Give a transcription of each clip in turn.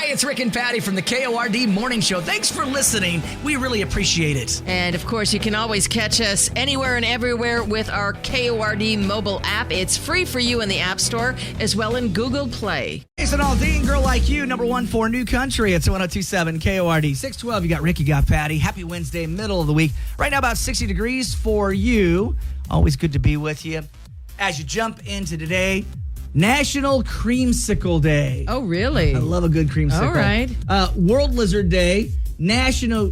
Hey, it's Rick and Patty from the KORD Morning Show. Thanks for listening. We really appreciate it. And, of course, you can always catch us anywhere and everywhere with our KORD mobile app. It's free for you in the App Store as well in Google Play. It's an all-dating girl like you, number one for New Country. It's 102.7 KORD. 612, you got Rick, you got Patty. Happy Wednesday, middle of the week. Right now, about 60 degrees for you. Always good to be with you. As you jump into today, National Creamsicle Day. Oh, really? I love a good creamsicle. All right. World Lizard Day. National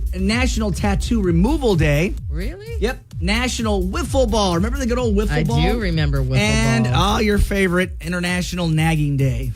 Tattoo Removal Day. Really? Yep. National Wiffle Ball. Remember the good old Wiffle Ball? I do remember Wiffle and, Ball. And, your favorite, International Nagging Day.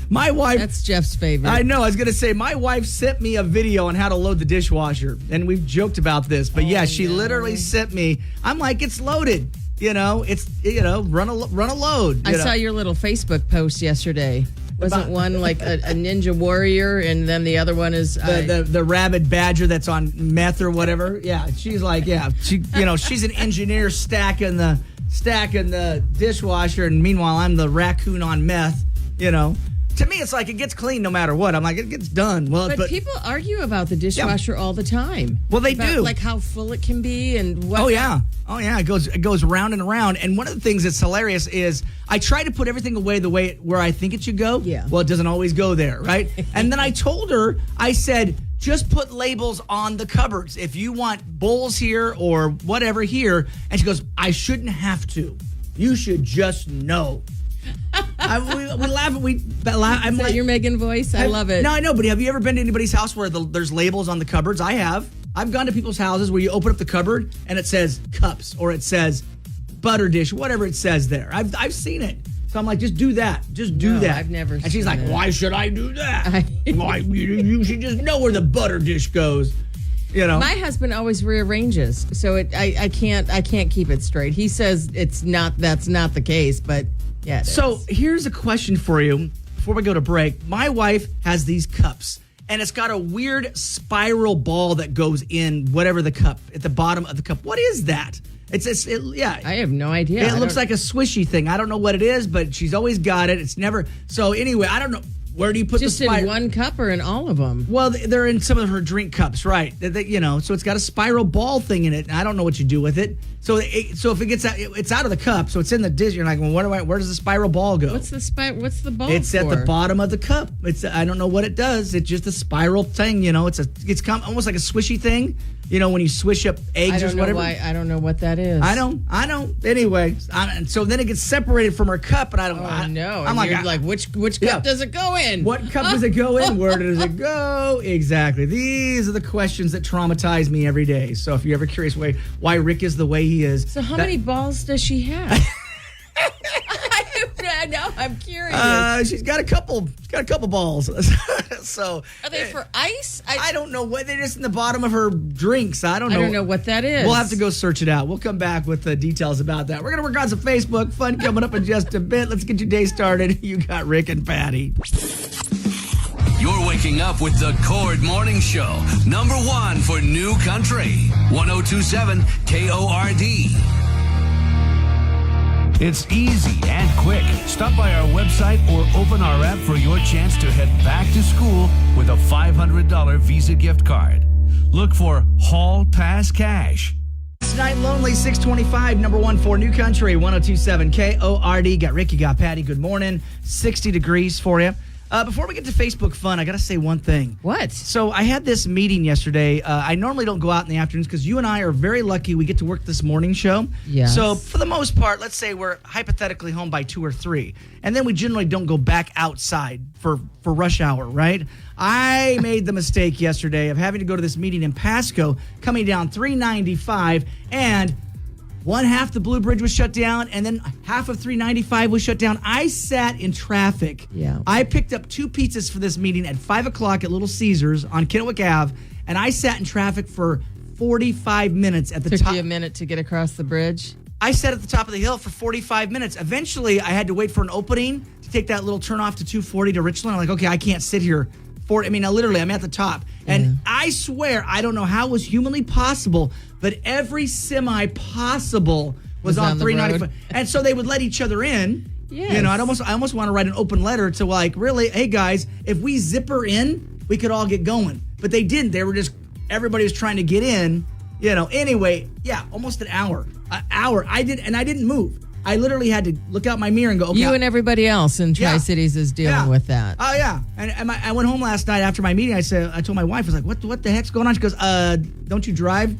My wife... That's Jeff's favorite. I know. I was going to say, my wife sent me a video on how to load the dishwasher. And we've joked about this. But, she literally sent me... I'm like, it's loaded. Run a load. I saw your little Facebook post yesterday. Wasn't one like a ninja warrior, and then the other one is the rabid badger that's on meth or whatever? Yeah, she's like, she's an engineer stacking the dishwasher, and meanwhile I'm the raccoon on meth. To me, it's like it gets clean no matter what. I'm like, it gets done. Well, but people argue about the dishwasher all the time. Well, they do, like how full it can be and what. Oh yeah. It goes round and around. And one of the things that's hilarious is I try to put everything away the way where I think it should go. Yeah. Well, it doesn't always go there, right? And then I told her, I said, just put labels on the cupboards if you want bowls here or whatever here. And she goes, I shouldn't have to. You should just know. We laugh. I'm like your Megan voice. I love it. No, I know. But have you ever been to anybody's house where there's labels on the cupboards? I have. I've gone to people's houses where you open up the cupboard and it says cups or it says butter dish, whatever it says there. I've seen it. So I'm like, just do that. Just do that. I've never. And she's like, why should I do that? Why you should just know where the butter dish goes. My husband always rearranges, so I can't keep it straight. He says that's not the case, but yeah. So here's a question for you before we go to break. My wife has these cups, and it's got a weird spiral ball that goes in whatever the cup at the bottom of the cup. What is that? I have no idea. It looks like a swishy thing. I don't know what it is, but she's always got it. It's never. So anyway, I don't know. Where do you put just the spiral? In one cup or in all of them? Well, they're in some of her drink cups, right? So it's got a spiral ball thing in it, and I don't know what you do with it. So if it gets out, it's out of the cup, so it's in the dish. You're like, well, where does the spiral ball go? What's the ball? It's at the bottom of the cup. I don't know what it does. It's just a spiral thing. It's almost like a swishy thing. When you swish up eggs or whatever. I don't know what that is. I don't. Anyway, so then it gets separated from her cup, and I don't. Oh no! I'm like, which cup does it go in? What cup does it go in? Where does it go? Exactly. These are the questions that traumatize me every day. So if you're ever curious why Rick is the way he is. So how many balls does she have? Now I'm curious. She's got a couple. She's got a couple balls. So are they for ice? I don't know what they're just in the bottom of her drinks. I don't know. I don't know what that is. We'll have to go search it out. We'll come back with the details about that. We're gonna work on some Facebook fun coming up in just a bit. Let's get your day started. You got Rick and Patty. You're waking up with the KORD Morning Show, number one for New Country, 102.7 KORD. It's easy and quick. Stop by our website or open our app for your chance to head back to school with a $500 Visa gift card. Look for Hall Pass Cash. Tonight Lonely, 625, number one for New Country, 102.7 KORD. Got Ricky, got Patty. Good morning. 60 degrees for you. Before we get to Facebook fun, I got to say one thing. What? So I had this meeting yesterday. I normally don't go out in the afternoons because you and I are very lucky we get to work this morning show. Yes. So for the most part, let's say we're hypothetically home by 2 or 3. And then we generally don't go back outside for rush hour, right? I made the mistake yesterday of having to go to this meeting in Pasco, coming down 395, and one half the Blue Bridge was shut down, and then half of 395 was shut down. I sat in traffic. Yeah. I picked up 2 pizzas for this meeting at 5 o'clock at Little Caesars on Kennewick Ave, and I sat in traffic for 45 minutes at the top. Took you a minute to get across the bridge? I sat at the top of the hill for 45 minutes. Eventually, I had to wait for an opening to take that little turn off to 240 to Richland. I'm like, okay, I can't sit here. Literally, I'm at the top. And I swear, I don't know how it was humanly possible, but every semi possible was on 395. And so they would let each other in. Yes. You know, I almost want to write an open letter to like, really, hey guys, if we zipper in, we could all get going. But they didn't. They were just, everybody was trying to get in. You know, anyway, yeah, almost an hour. I didn't move. I literally had to look out my mirror and go, okay. You and everybody else in Tri-Cities is dealing with that. Oh, yeah. And I went home last night after my meeting. I told my wife, I was like, what the heck's going on? She goes, don't you drive?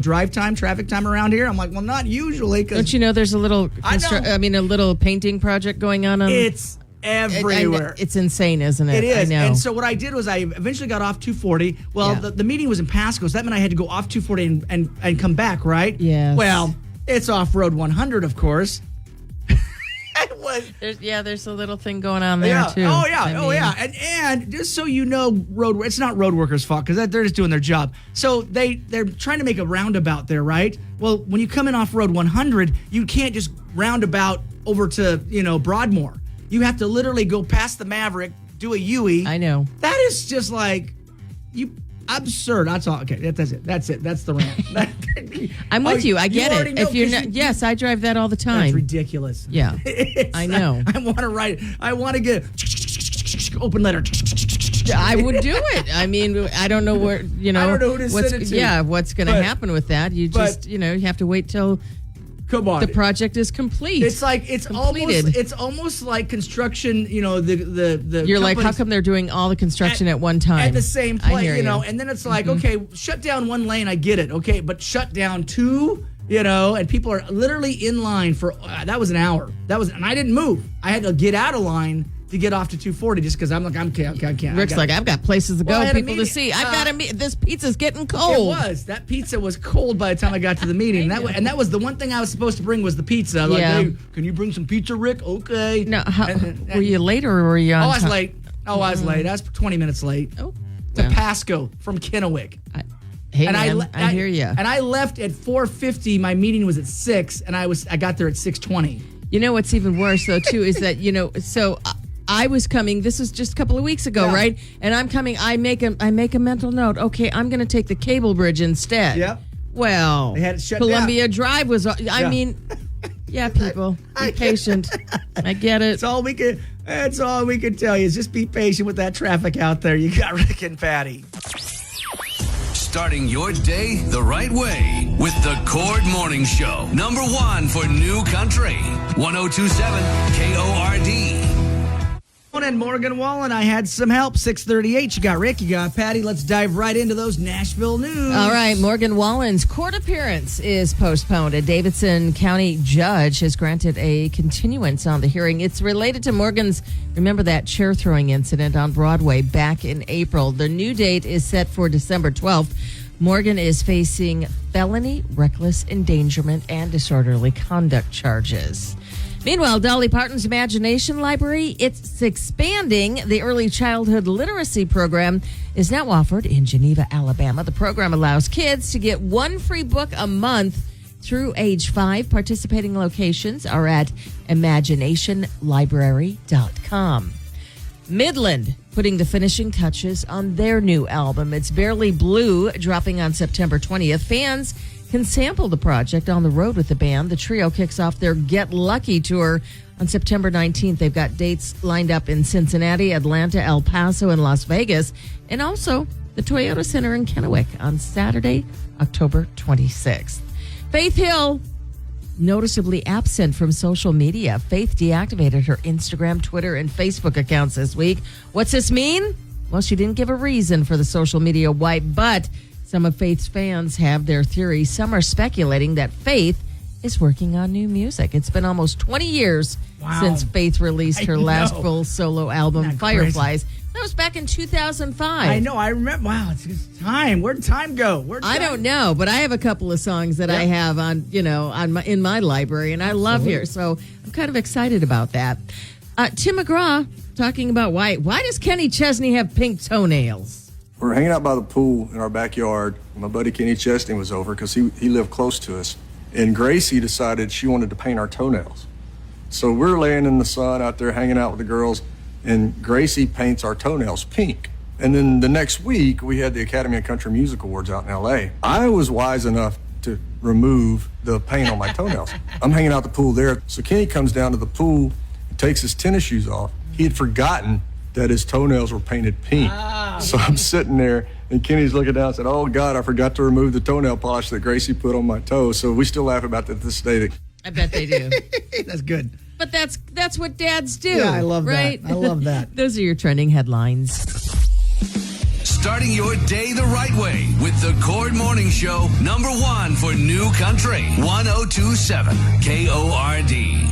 Traffic time around here? I'm like, well, not usually. Don't you know there's a little, a little painting project going on? It's everywhere. It's insane, isn't it? It is. I know. And so what I did was I eventually got off 240. Well, the meeting was in Pasco, so that meant I had to go off 240 and come back, right? Yes. Well, it's off Road 100, of course. It was. There's a little thing going on there, too. Oh, yeah. And just so you know, it's not road workers' fault because they're just doing their job. So they're trying to make a roundabout there, right? Well, when you come in off Road 100, you can't just roundabout over to, Broadmoor. You have to literally go past the Maverick, do a U-E. I know. That is just like, absurd. That's all. Okay, that's it. That's the rant. I'm with you. I get it. Know, if you're not, yes, I drive that all the time. That's ridiculous. Yeah, I know. I want to write it. I want to get open letter. I would do it. I mean, I don't know where, I don't know who to send it to. Yeah, what's going to happen with that? You just, you have to wait till come on. The project is complete. It's like it's almost like construction. The you're like, how come they're doing all the construction at one time at the same place? You. And then it's like, okay, shut down one lane. I get it. Okay, but shut down two. And people are literally in line for that was an hour. And I didn't move. I had to get out of line to get off to 240 just because I'm like, I can't. Rick's like, I've got places to go, people to see. I've got to meet. This pizza's getting cold. That pizza was cold by the time I got to the meeting. That was the one thing I was supposed to bring was the pizza. Like, hey, can you bring some pizza, Rick? Okay. No, were you late or were you on I was late. I was late. I was 20 minutes late. Oh, to Pasco from Kennewick. I hear you. And I left at 4:50. My meeting was at 6, and I got there at 6:20. You know what's even worse though too is that so. I was coming. This was just a couple of weeks ago, right? And I'm coming. I make a mental note. Okay, I'm going to take the cable bridge instead. Yep. Well, they had it shut Columbia down. Drive was. I mean, people, be patient. I get it. That's all we can tell you is just be patient with that traffic out there. You got Rick and Patty. Starting your day the right way with the Cord Morning Show. Number 1 for New Country. 1027 KORD. And Morgan Wallen, I had some help. 6:38. You got Rick, you got Patty. Let's dive right into those Nashville news. All right, Morgan Wallen's court appearance is postponed. A Davidson County judge has granted a continuance on the hearing. It's related to Morgan's, remember that chair throwing incident on Broadway back in April. The new date is set for December 12th. Morgan is facing felony, reckless endangerment, and disorderly conduct charges. Meanwhile, Dolly Parton's Imagination Library, it's expanding. The early childhood literacy program is now offered in Geneva, Alabama. The program allows kids to get one free book a month through age 5. Participating locations are at imaginationlibrary.com. Midland putting the finishing touches on their new album. It's Barely Blue, dropping on September 20th. Fans can sample the project on the road with the band. The trio kicks off their Get Lucky tour on September 19th. They've got dates lined up in Cincinnati, Atlanta, El Paso, and Las Vegas, and also the Toyota Center in Kennewick on Saturday, October 26th. Faith Hill, noticeably absent from social media. Faith deactivated her Instagram, Twitter, and Facebook accounts this week. What's this mean? Well, she didn't give a reason for the social media wipe, but some of Faith's fans have their theories. Some are speculating that Faith is working on new music. It's been almost 20 years since Faith released her last full solo album, Fireflies. That was back in 2005. I know. I remember. Wow, it's time. Where'd time go? I don't know, but I have a couple of songs that I have on, in my library, and I love here. So I'm kind of excited about that. Tim McGraw talking about why does Kenny Chesney have pink toenails? We're hanging out by the pool in our backyard. My buddy Kenny Chesney was over because he lived close to us. And Gracie decided she wanted to paint our toenails. So we're laying in the sun out there hanging out with the girls, and Gracie paints our toenails pink. And then the next week, we had the Academy of Country Music Awards out in L.A. I was wise enough to remove the paint on my toenails. I'm hanging out the pool there. So Kenny comes down to the pool, He takes his tennis shoes off. He had forgotten that his toenails were painted pink. So I'm sitting there, and Kenny's looking down and said, "Oh, God, I forgot to remove the toenail polish that Gracie put on my toes." So we still laugh about that to this day. I bet they do. That's good. But that's what dads do. Yeah, I love right? that. I love that. Those are your trending headlines. Starting your day the right way with the Cord Morning Show, number one for New Country, 1027 KORD.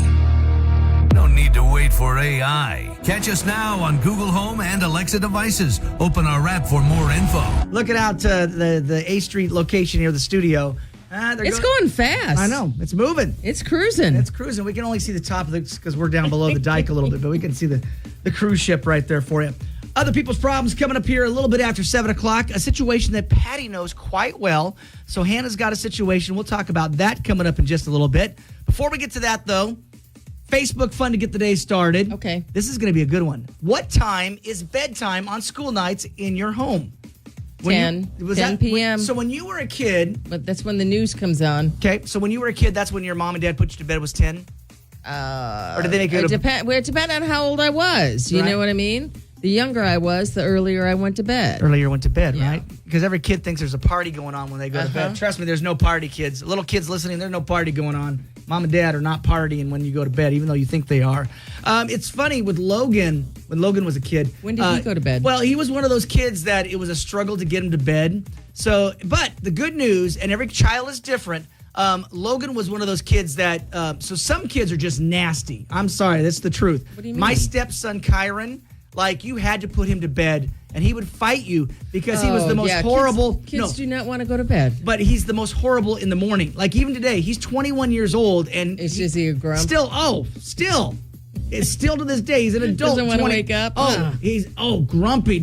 No need to wait for AI. Catch us now on Google Home and Alexa devices. Open our app for more info. Looking out to the A Street location near the studio. It's going fast. I know. It's moving. It's cruising. It's cruising. We can only see the top of this because we're down below the dike a little bit, but we can see the cruise ship right there for you. Other people's problems coming up here a little bit after 7 o'clock. A situation that Patty knows quite well. So Hannah's got a situation. We'll talk about that coming up in just a little bit. Before we get to that, though, Facebook fun to get the day started. Okay. This is going to be a good one. What time is bedtime on school nights in your home? 10 p.m. So when you were a kid, But that's when the news comes on. okay, so when you were a kid, that's when your mom and dad put you to bed was 10? Or did they make it It depends on how old I was. You Right. know what I mean? The younger I was, the earlier I went to bed. earlier went to bed, Yeah. right? Because every kid thinks there's a party going on when they go to bed. Trust me, there's no party, kids. Little kids listening, there's no party going on. Mom and dad are not partying when you go to bed, even though you think they are. It's funny with Logan, when Logan was a kid. When did he go to bed? Well, he was one of those kids that it was a struggle to get him to bed. So, but the good news, and every child is different, Logan was one of those kids that, so some kids are just nasty. I'm sorry, that's the truth. What do you mean? My stepson, Kyron, like you had to put him to bed and he would fight you because he was the most horrible. Kids do not want to go to bed. But he's the most horrible in the morning. Like even today, he's 21 years old and Is he a grump? Still. It's still to this day. He's an adult. Doesn't wanna wake up? He's grumpy.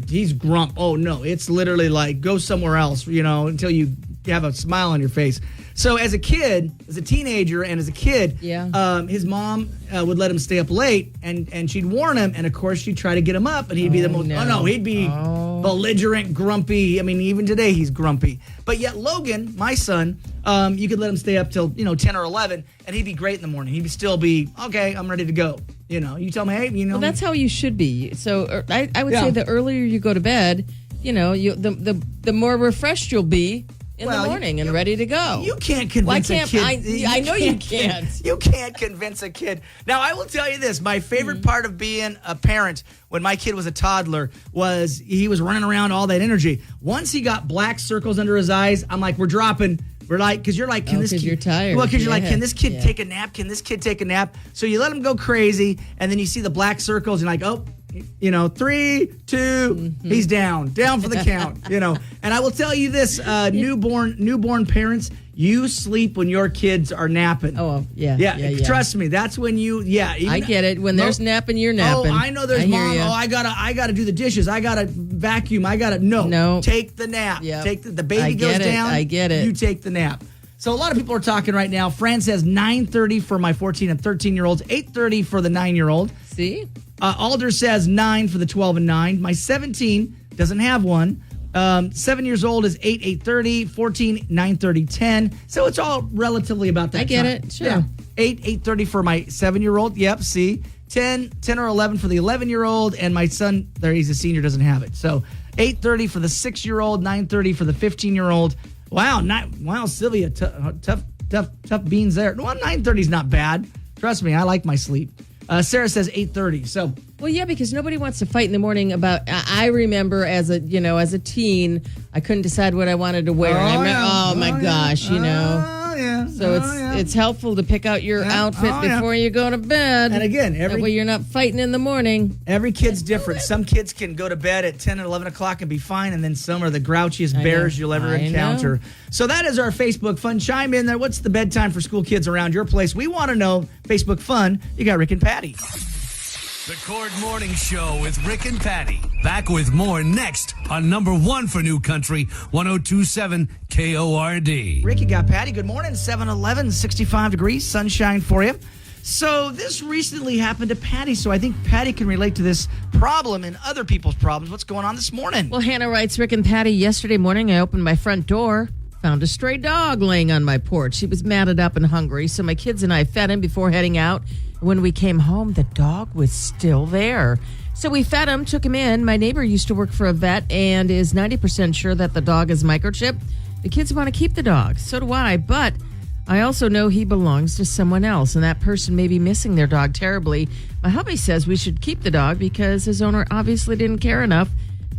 He's grump. Oh no, it's literally like go somewhere else, until you have a smile on your face. So as a kid, as a teenager, and as a kid, his mom would let him stay up late, and she'd warn him, and of course she'd try to get him up, and he'd be the most. He'd be belligerent, grumpy. I mean, even today he's grumpy. But yet Logan, my son, you could let him stay up till 10 or 11, and he'd be great in the morning. He'd still be okay. I'm ready to go. You tell me, hey, Well, that's how you should be. So I would say the earlier you go to bed, the more refreshed you'll be in the morning and ready to go. You can't convince a kid. I know you can't. You can't convince a kid. Now, I will tell you this. My favorite part of being a parent when my kid was a toddler was he was running around all that energy. Once he got black circles under his eyes, I'm like, we're dropping. We're like, because you're like, can this kid... you're tired. Well, because you're like, Yeah. can this kid Yeah. take a nap? Can this kid take a nap? So you let him go crazy, and then you see the black circles, and like, 3, 2, he's down for the count, And I will tell you this, newborn parents, you sleep when your kids are napping. Oh, yeah. Trust me, that's when I get it. When there's napping, you're napping. Oh, I know there's mom. hear ya. Oh, I gotta do the dishes. I gotta vacuum. No. Take the nap. Yep. Take the baby I goes get it. down. I get it. You take the nap. So a lot of people are talking right now. Fran says 9:30 for my 14 and 13 year olds, 8:30 for the 9-year-old. See? Alder says 9 for the 12 and 9. My 17 doesn't have one. 7 years old is 8:30, 14, 9:30, 10. So it's all relatively about that I get time. it, sure. Yeah. 8:30 for my 7-year-old. Yep, see. 10 or 11 for the 11-year-old. And my son, he's a senior, doesn't have it. So 8:30 for the 6-year-old, 9:30 for the 15-year-old. Wow, Sylvia, tough beans there. Well, 9:30 is not bad. Trust me, I like my sleep. Sarah says 8:30. So, well, yeah, because nobody wants to fight in the morning about. I remember as a teen, I couldn't decide what I wanted to wear. Oh my gosh. Oh, yeah. So it's helpful to pick out your outfit before you go to bed. And again, that way you're not fighting in the morning. Every kid's different. Some kids can go to bed at 10 and 11 o'clock and be fine, and then some are the grouchiest bears you'll ever encounter. So that is our Facebook fun. Chime in there. What's the bedtime for school kids around your place? We want to know. Facebook fun. You got Rick and Patty. The Cord Morning Show with Rick and Patty. Back with more next on number one for New Country, 1027 KORD. Rick, you got Patty. Good morning. 7-Eleven, 65 degrees, sunshine for you. So this recently happened to Patty, so I think Patty can relate to this problem and other people's problems. What's going on this morning? Well, Hannah writes, Rick and Patty, yesterday morning I opened my front door, found a stray dog laying on my porch. He was matted up and hungry, so my kids and I fed him before heading out. When we came home, the dog was still there. So we fed him, took him in. My neighbor used to work for a vet and is 90% sure that the dog is microchipped. The kids want to keep the dog. So do I. But I also know he belongs to someone else, and that person may be missing their dog terribly. My hubby says we should keep the dog because his owner obviously didn't care enough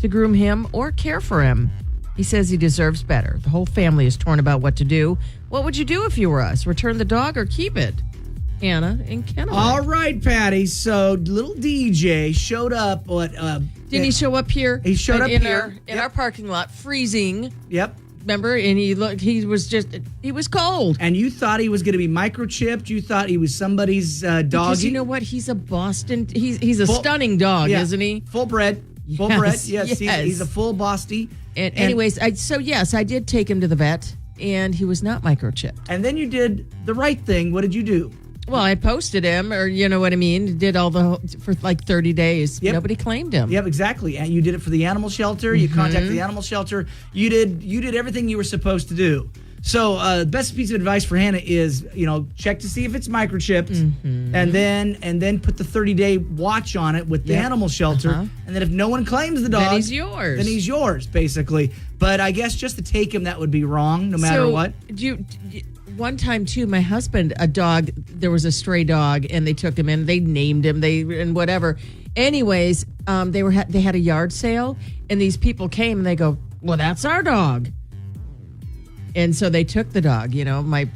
to groom him or care for him. He says he deserves better. The whole family is torn about what to do. What would you do if you were us? Return the dog or keep it? Hannah and Kennewick. All right, Patty. So little DJ showed up. Didn't he show up here? He showed up in here. in our parking lot, freezing. Yep. Remember? And he was cold. And you thought he was going to be microchipped. You thought he was somebody's doggy. Because you know what? He's a Boston. He's a stunning dog, isn't he? Full bred. Full Yes, bred. Yes. yes. He's a full Bostie. And anyways, I did take him to the vet, and he was not microchipped. And then you did the right thing. What did you do? Well, I posted him, or you know what I mean, did all for like 30 days. Yep. Nobody claimed him. Yep, exactly. And you did it for the animal shelter. You contacted the animal shelter. You did everything you were supposed to do. So the best piece of advice for Hannah is, check to see if it's microchipped, and then put the 30-day watch on it with the animal shelter. And then if no one claims the dog, Then he's yours. Then he's yours, basically. But I guess just to take him, that would be wrong, no matter what. One time too, my husband, there was a stray dog, and they took him in. They named him, and whatever. Anyways, they had a yard sale, and these people came and they go, "Well, that's our dog." And so they took the dog. My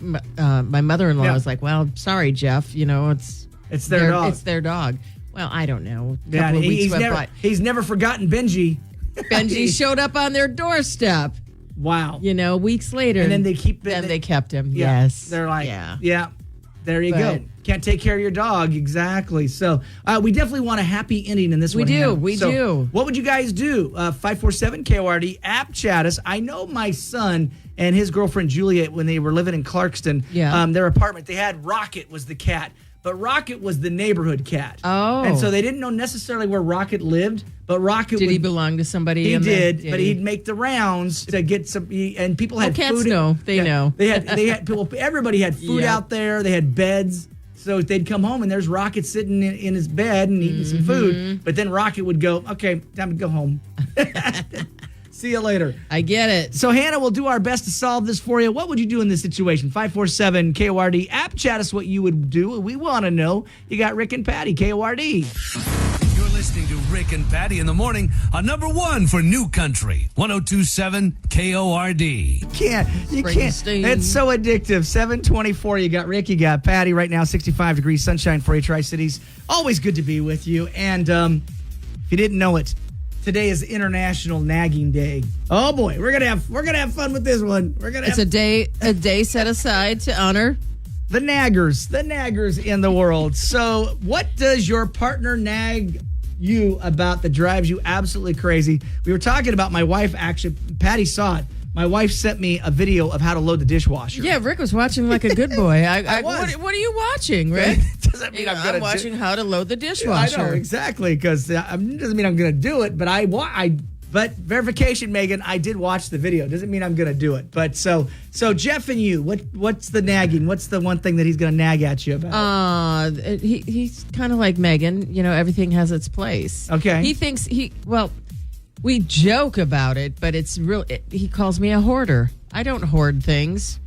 mother-in-law was like, "Well, sorry, Jeff. It's their dog. It's their dog." Well, I don't know. A Yeah, couple of weeks went by. he's never forgotten Benji. Benji showed up on their doorstep. Wow. Weeks later. And then they they kept him. Yeah, Yes. They're like, yeah. There you go. Can't take care of your dog. Exactly. So we definitely want a happy ending in this We one. do. Hannah. We So do. What would you guys do? 547-KORD, app chat us. I know my son and his girlfriend Juliet, when they were living in Clarkston, their apartment, they had Rocket was the cat. But Rocket was the neighborhood cat. Oh. And so they didn't know necessarily where Rocket lived, but Rocket Did he would, belong to somebody? He did, but he'd make the rounds to get some. And people had cats food. know. They know. They had people. Everybody had food Yep. out there. They had beds. So they'd come home and there's Rocket sitting in his bed and eating some food. But then Rocket would go, "Okay, time to go home. See you later." I get it. So Hannah will do our best to solve this for you. What would you do in this situation? 547-KORD. App chat us what you would do. We want to know. You got Rick and Patty, KORD. You're listening to Rick and Patty in the morning on number one for New Country, 1027 KORD. You can't. Springsteen. It's so addictive. 724. You got Rick. You got Patty. Right now, 65 degrees, sunshine for you, Tri-Cities. Always good to be with you. And if you didn't know it, today is International Nagging Day. Oh boy, we're gonna have fun with this one. It's a day set aside to honor the naggers in the world. So, what does your partner nag you about that drives you absolutely crazy? We were talking about my wife. Actually, Patty saw it. My wife sent me a video of how to load the dishwasher. Yeah, Rick was watching like a good boy. I was. What are you watching, Rick? Doesn't mean I'm gonna watching how to load the I dishwasher. know exactly, because doesn't mean I'm gonna do it, but but verification, Megan, I did watch the video. Doesn't mean I'm gonna do it. But so Jeff and you, what's the nagging? What's the one thing that he's gonna nag at you about? He's kind of like Megan. Everything has its place. Okay. He thinks we joke about it, but it's real. He calls me a hoarder. I don't hoard things,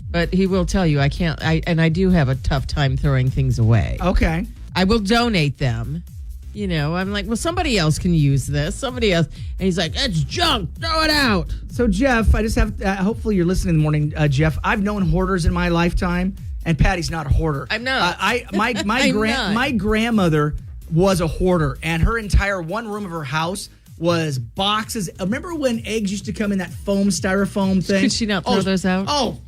but he will tell you I can't. I do have a tough time throwing things away. Okay. I will donate them. I'm like, well, somebody else can use this. Somebody else. And he's like, it's junk. Throw it out. So, Jeff, I just have, hopefully you're listening in the morning, Jeff. I've known hoarders in my lifetime, and Patty's not a hoarder. I'm not. My grandmother was a hoarder, and her entire one room of her house was boxes. Remember when eggs used to come in that foam styrofoam thing? Could she not throw those out? Oh,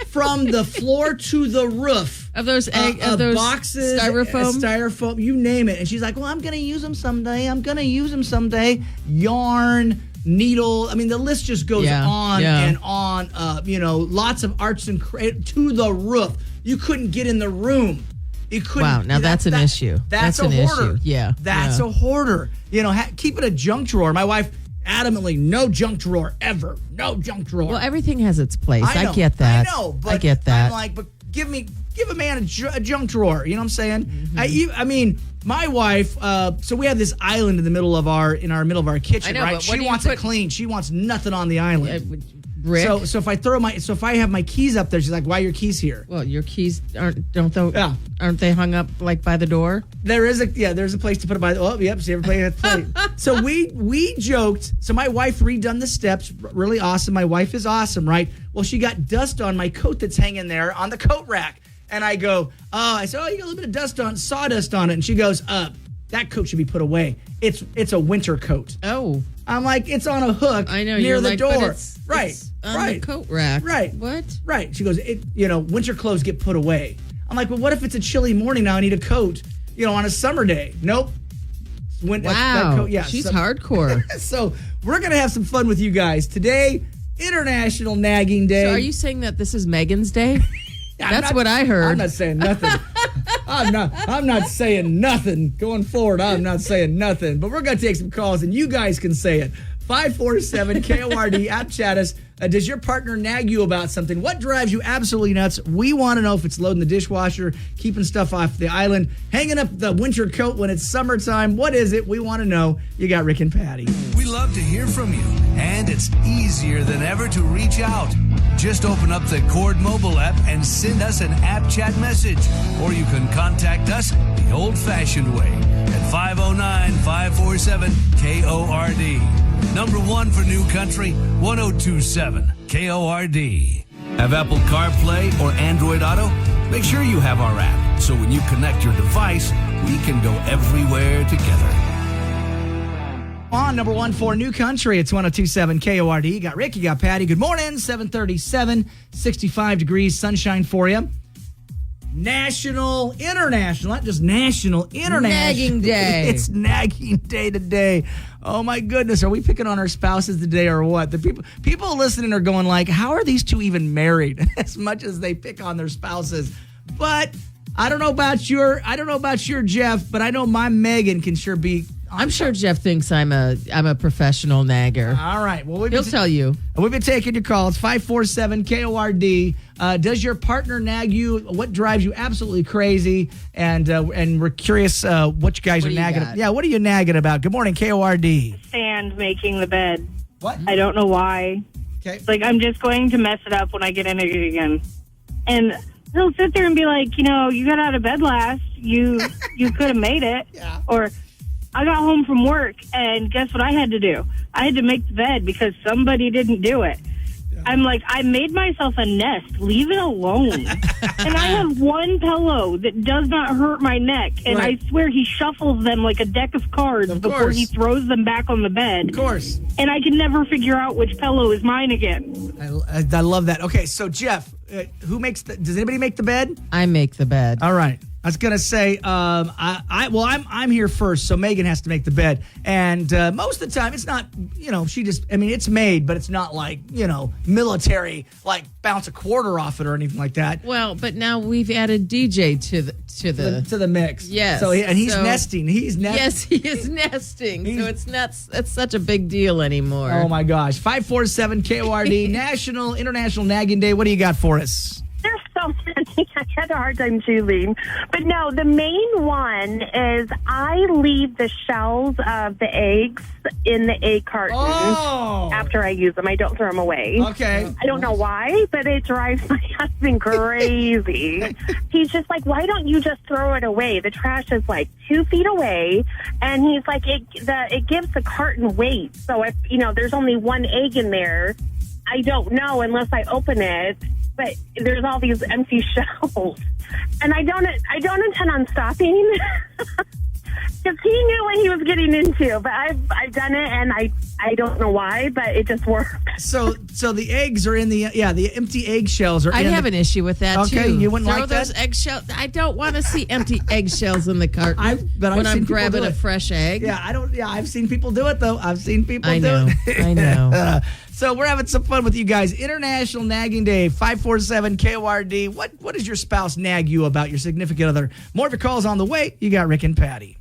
from the floor to the roof. Of those boxes, styrofoam, you name it. And she's like, well, I'm going to use them someday. Yarn, needle. I mean, the list just goes on and on. Lots of arts and crafts to the roof. You couldn't get in the room. You couldn't. Wow, now that's an issue. That's an a hoarder. Issue. Yeah. That's a hoarder. Keep it a junk drawer. My wife adamantly, no junk drawer ever. No junk drawer. Well, everything has its place. I know, get that. I know, but I get that. I'm like, but give me give a man a junk drawer. You know what I'm saying? I mean, my wife. So we have this island in the middle of our kitchen, I know, right? but what She do you wants put- it clean. She wants nothing on the island. Brick. So if I have my keys up there, she's like, "Why are your keys here?" Well, your keys aren't they hung up like by the door? There's a place to put it by. Oh, yep. See, everybody has a plate. So we joked. So my wife redone the steps. Really awesome. My wife is awesome, right? Well, she got dust on my coat that's hanging there on the coat rack, and I go, I said, you got a little bit of sawdust on it, and she goes, that coat should be put away. It's a winter coat. Oh, I'm like, it's on a hook. I know. near you're the like, door. But it's on the coat rack. Right. What? Right. She goes, winter clothes get put away. I'm like, well, what if it's a chilly morning now? I need a coat, on a summer day. Nope. Wow. Coat, yeah. She's hardcore. So we're going to have some fun with you guys. Today, International Nagging Day. So are you saying that this is Megan's Day? That's what I heard. I'm not saying nothing. I'm not saying nothing. Going forward, I'm not saying nothing. But we're going to take some calls, and you guys can say it. 547-KORD, app chat us. Does your partner nag you about something? What drives you absolutely nuts? We want to know if it's loading the dishwasher, keeping stuff off the island, hanging up the winter coat when it's summertime. What is it? We want to know. You got Rick and Patty. We love to hear from you, and it's easier than ever to reach out. Just open up the Cord mobile app and send us an app chat message, or you can contact us the old-fashioned way at 509-547-KORD. Number 1 for New Country, 1027 KORD. Have Apple CarPlay or Android Auto? Make sure you have our app, so when you connect your device, we can go everywhere together. On number 1 for New Country, it's 1027 KORD. You got Rick, you got Patty. Good morning, 737, 65 degrees, sunshine for you. International, not just national, international. Nagging Day. It's nagging day today. Oh my goodness, are we picking on our spouses today or what? The people listening are going like, how are these two even married? As much as they pick on their spouses. But I don't know about your Jeff, but I know my Megan can sure be. I'm sure Jeff thinks I'm a professional nagger. All right. Well, He'll tell you. We've been taking your calls. 547-KORD. Does your partner nag you? What drives you absolutely crazy? And we're curious what you guys are nagging. Yeah, what are you nagging about? Good morning, KORD. Stand making the bed. What? I don't know why. Okay. It's like I'm just going to mess it up when I get in it again. And he'll sit there and be like, you got out of bed last. You could have made it. Yeah. Or I got home from work, and guess what I had to do? I had to make the bed because somebody didn't do it. Yeah. I'm like, I made myself a nest. Leave it alone. And I have one pillow that does not hurt my neck, and right. I swear he shuffles them like a deck of cards before he throws them back on the bed. Of course. And I can never figure out which pillow is mine again. I love that. Okay, so Jeff, does anybody make the bed? I make the bed. All right. I was gonna say, I'm here first, so Megan has to make the bed, and most of the time it's not, it's made, but it's not like military, like bounce a quarter off it or anything like that. Well, but now we've added DJ to the mix. Yes, So he's nesting. Yes, he is nesting. So it's not such a big deal anymore. Oh my gosh! 547 KORD International Nagging Day. What do you got for us? There's so many. I had a hard time choosing. But no, the main one is I leave the shells of the eggs in the egg carton after I use them. I don't throw them away. Okay. I don't know why, but it drives my husband crazy. He's just like, why don't you just throw it away? The trash is like 2 feet away. And he's like, it gives the carton weight. So if, there's only one egg in there, I don't know unless I open it. But there's all these empty shells, and I don't intend on stopping because he knew what he was getting into. But I've done it, and I don't know why, but it just works. So the eggs are in the empty eggshells are. I'd have an issue with that too. Okay, you wouldn't throw like those that? eggshells. I don't want to see empty eggshells in the carton when I'm grabbing a fresh egg. Yeah, I don't. Yeah, I've seen people do it though. I've seen people I do know. it. I know. So we're having some fun with you guys. International Nagging Day, 547 KORD. What does your spouse nag you about, your significant other? More of your calls on the way. You got Rick and Patty.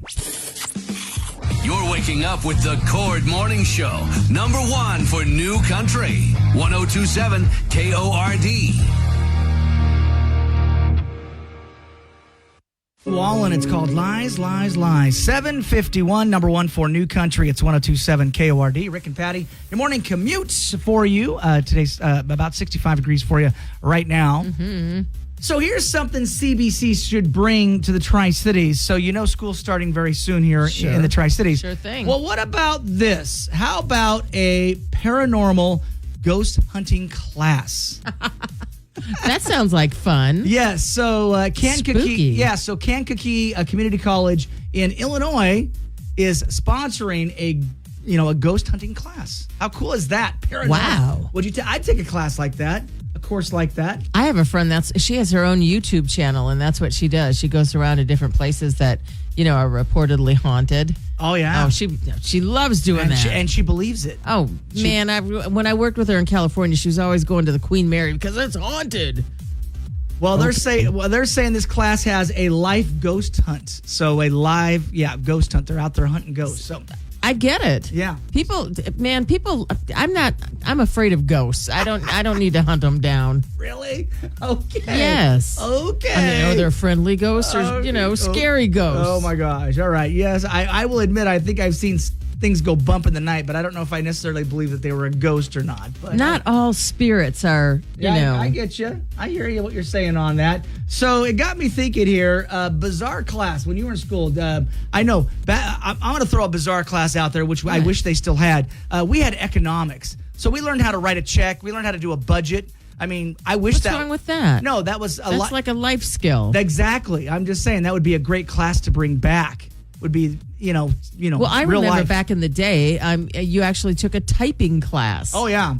You're waking up with the Cord Morning Show. Number 1 for New Country. 1027 KORD. Wallen, it's called Lies, Lies, Lies. 7:51, number one for New Country. It's 102.7 KORD. Rick and Patty, your morning commute for you. Today's about 65 degrees for you right now. Mm-hmm. So here's something CBC should bring to the Tri-Cities. So you know school's starting very soon here in the Tri-Cities. Sure thing. Well, what about this? How about a paranormal ghost hunting class? That sounds like fun. Yes, so Kankakee, Spooky. so Kankakee Community College in Illinois is sponsoring a ghost hunting class. How cool is that? Paranormal. Wow. Would you? I'd take a class like that, a course like that. I have a friend she has her own YouTube channel, and that's what she does. She goes around to different places that are reportedly haunted. Oh yeah. Oh, she loves doing that, and she believes it. Oh man, when I worked with her in California, she was always going to the Queen Mary because it's haunted. Well, they're saying this class has a live ghost hunt. So a live, ghost hunt. They're out there hunting ghosts. So I get it. Yeah. People. I'm afraid of ghosts. I don't need to hunt them down. Really? Okay. Yes. Okay. I know they're friendly ghosts or scary ghosts. Oh my gosh. All right. Yes, I will admit I think I've seen things go bump in the night, but I don't know if I necessarily believe that they were a ghost or not. But not all spirits are, I get you. I hear you what you're saying on that. So it got me thinking here, bizarre class when you were in school. I know, I'm going to throw a bizarre class out there, which I wish they still had. We had economics. So we learned how to write a check. We learned how to do a budget. I mean, I wish What's wrong with that? No, that was That's like a life skill. Exactly. I'm just saying that would be a great class to bring back. Would be, Well, I real remember life. back in the day, you actually took a typing class. Oh, yeah.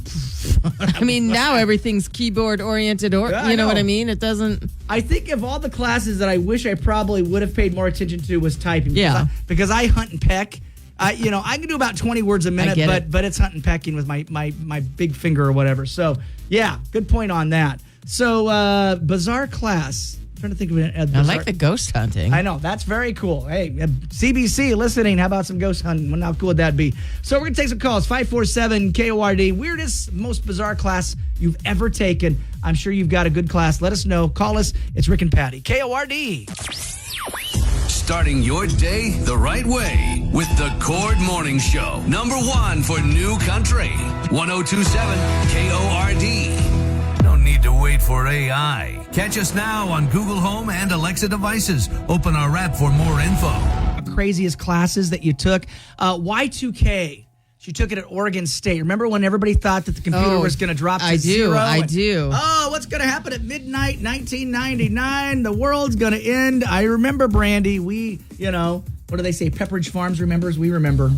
I mean, now everything's keyboard oriented, Yeah, I you know what know. I mean? It doesn't. I think of all the classes that I wish I probably would have paid more attention to was typing. Yeah. Because I hunt and peck. I can do about 20 words a minute, get it. but it's hunt and pecking with my big finger or whatever. So, yeah, good point on that. So, bizarre class. I'm trying to think of it. I like the ghost hunting. I know. That's very cool. Hey, CBC listening. How about some ghost hunting? How cool would that be? So we're going to take some calls. 547 KORD. Weirdest, most bizarre class you've ever taken. I'm sure you've got a good class. Let us know. Call us. It's Rick and Patty. KORD. Starting your day the right way with the Cord Morning Show. Number one for New Country. 102.7 KORD. No need to wait for AI. Catch us now on Google Home and Alexa devices. Open our app for more info. Craziest classes that you took. Y2K. She took it at Oregon State. Remember when everybody thought that the computer was going to drop to zero? I do. Oh, what's going to happen at midnight 1999? The world's going to end. I remember, Brandy. We, what do they say? Pepperidge Farms remembers? We remember.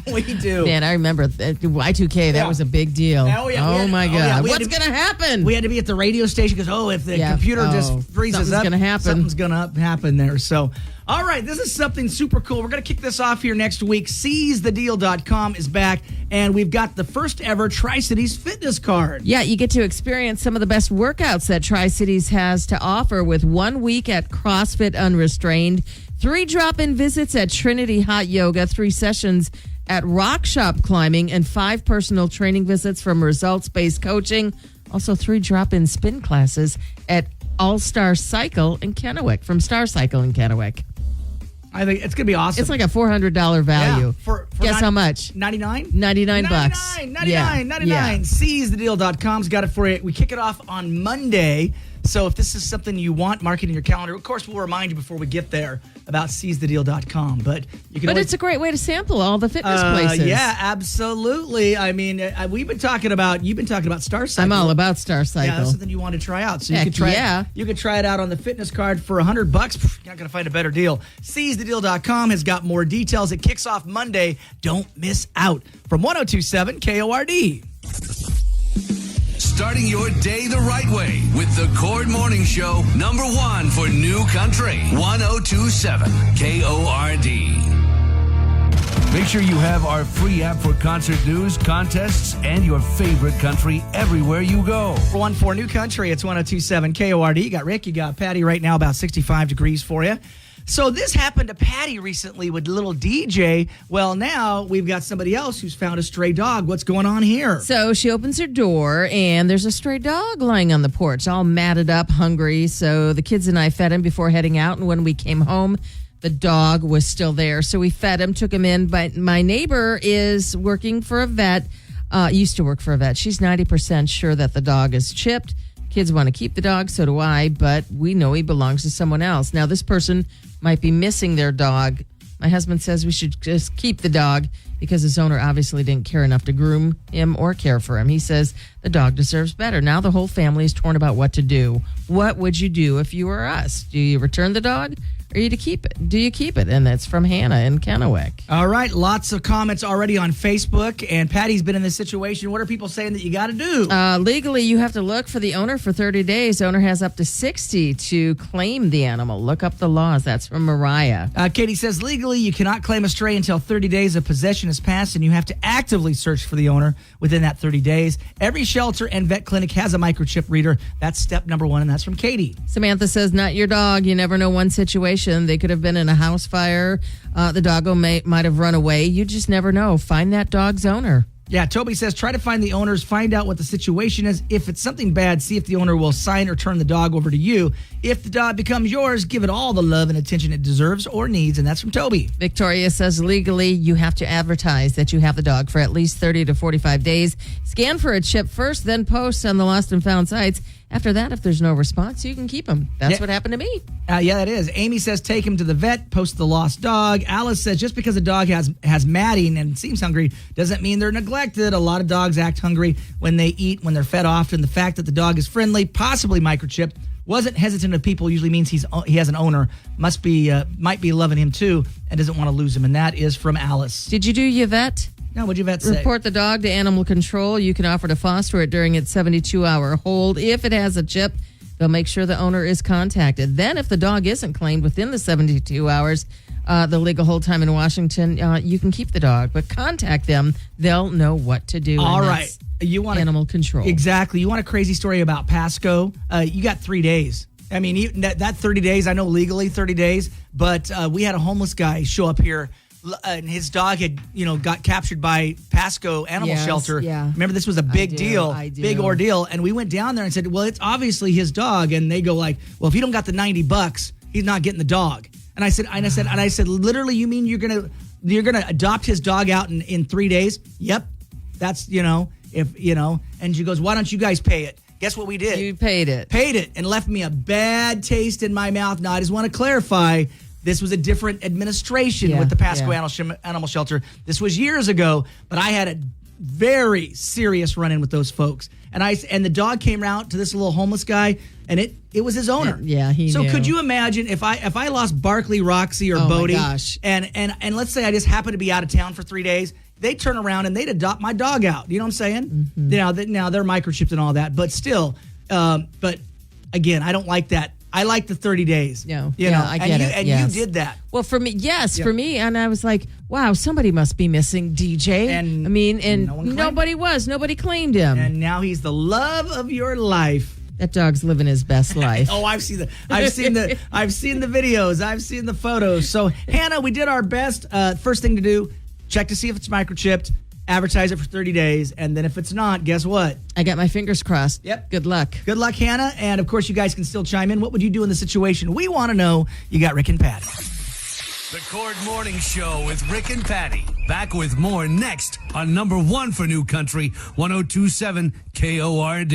We do. Man, I remember Y2K. That was a big deal. Oh, yeah. Oh, my God. We had What's going to happen? We had to be at the radio station because, if the computer just freezes up, something's going to happen there. So, all right, this is something super cool. We're going to kick this off here next week. SeizeTheDeal.com is back, and we've got the first ever Tri-Cities fitness card. Yeah, you get to experience some of the best workouts that Tri-Cities has to offer with 1 week at CrossFit Unrestrained, 3 drop-in visits at Trinity Hot Yoga, 3 sessions at Rock Shop Climbing, and 5 personal training visits from Results-Based Coaching. Also 3 drop-in spin classes at All-Star Cycle in Kennewick, from Star Cycle in Kennewick. I think it's going to be awesome. It's like a $400 value. Yeah, for Guess how much? 99? 99 bucks. 99. Yeah. SeizeTheDeal.com's got it for you. We kick it off on Monday. So if this is something you want, mark it in your calendar. Of course, we'll remind you before we get there about SeizeTheDeal.com. But you can. But it's a great way to sample all the fitness places. Yeah, absolutely. I mean, you've been talking about Star Cycle. I'm all about Star Cycle. Yeah, that's something you want to try out. So you Heck, could try. yeah. You could try it out on the fitness card for $100. You're not going to find a better deal. SeizeTheDeal.com has got more details. It kicks off Monday. Don't miss out. From 102.7 KORD. Starting your day the right way with the Cord Morning Show. Number one for New Country. 102.7 KORD. Make sure you have our free app for concert news, contests, and your favorite country everywhere you go. One for New Country. It's 102.7 KORD. You got Rick, you got Patty right now, about 65 degrees for you. So this happened to Patty recently with little DJ. Well, now we've got somebody else who's found a stray dog. What's going on here? So she opens her door, and there's a stray dog lying on the porch, all matted up, hungry. So the kids and I fed him before heading out, and when we came home, the dog was still there. So we fed him, took him in. But my neighbor is working for a vet, used to work for a vet. She's 90% sure that the dog is chipped. Kids want to keep the dog, so do I, but we know he belongs to someone else. Now, this person might be missing their dog. My husband says we should just keep the dog because his owner obviously didn't care enough to groom him or care for him. He says the dog deserves better. Now the whole family is torn about what to do. What would you do if you were us? Do you return the dog? Or do you keep it? And that's from Hannah in Kennewick. All right, lots of comments already on Facebook, and Patty's been in this situation. What are people saying that you got to do? Legally, you have to look for the owner for 30 days. Owner has up to 60 to claim the animal. Look up the laws. That's from Mariah. Katie says, legally, you cannot claim a stray until 30 days of possession has passed, and you have to actively search for the owner within that 30 days. Every shelter and vet clinic has a microchip reader. That's step number 1, and that's from Katie. Samantha says, not your dog. You never know one situation. They could have been in a house fire. The doggo might have run away. You just never know. Find that dog's owner. Yeah, Toby says, try to find the owners, find out what the situation is. If it's something bad, see if the owner will sign or turn the dog over to you. If the dog becomes yours, give it all the love and attention it deserves or needs, and that's from Toby. Victoria says, legally, you have to advertise that you have the dog for at least 30 to 45 days. Scan for a chip first, then post on the lost and found sites. After that, if there's no response, you can keep him. That's what happened to me. Yeah, that is. Amy says, take him to the vet, post the lost dog. Alice says, just because a dog has matting and seems hungry doesn't mean they're neglected. A lot of dogs act hungry when they eat, when they're fed often. The fact that the dog is friendly, possibly microchipped, wasn't hesitant of people usually means he has an owner, might be loving him too, and doesn't want to lose him. And that is from Alice. Did you do your vet? No, what'd your vet say? Report the dog to animal control. You can offer to foster it during its 72-hour hold. If it has a chip, they'll make sure the owner is contacted. Then if the dog isn't claimed within the 72 hours, the legal hold time in Washington, you can keep the dog. But contact them. They'll know what to do. All right. You want animal control. Exactly. You want a crazy story about Pasco? You got 3 days. I mean, that 30 days, I know legally 30 days, but we had a homeless guy show up here, and his dog had, got captured by Pasco Animal Shelter. Yeah. Remember, this was a big deal, I do. big ordeal. And we went down there and said, well, it's obviously his dog. And they go like, well, if you don't got the $90, he's not getting the dog. And I said, literally, you mean you're gonna adopt his dog out in 3 days? Yep. That's, and she goes, why don't you guys pay it? Guess what we did? You paid it. Paid it, and left me a bad taste in my mouth. Now, I just want to clarify, this was a different administration with the Pasco Animal Shelter. This was years ago, but I had a very serious run-in with those folks. And the dog came out to this little homeless guy, and it was his owner. He So knew. could you imagine if I lost Barkley, Roxy, or Bodie, my gosh. and let's say I just happened to be out of town for 3 days, they'd turn around and they'd adopt my dog out. You know what I'm saying? Mm-hmm. Now they're microchipped and all that, but still, but again, I don't like that. I like the 30 days. No. I I get it. And yes. you did that. Well, for me, for me, and I was like, wow, somebody must be missing DJ. And no one claimed nobody was. Nobody claimed him. And now he's the love of your life. That dog's living his best life. Oh, I've seen the videos. I've seen the photos. So, Hannah, we did our best. First thing to do, check to see if it's microchipped, advertise it for 30 days, and then if it's not, guess what? I got my fingers crossed. Yep. Good luck. Good luck, Hannah. And, of course, you guys can still chime in. What would you do in the situation? We want to know. You got Rick and Patty. The Cord Morning Show with Rick and Patty. Back with more next on number 1 for New Country, 102.7 KORD.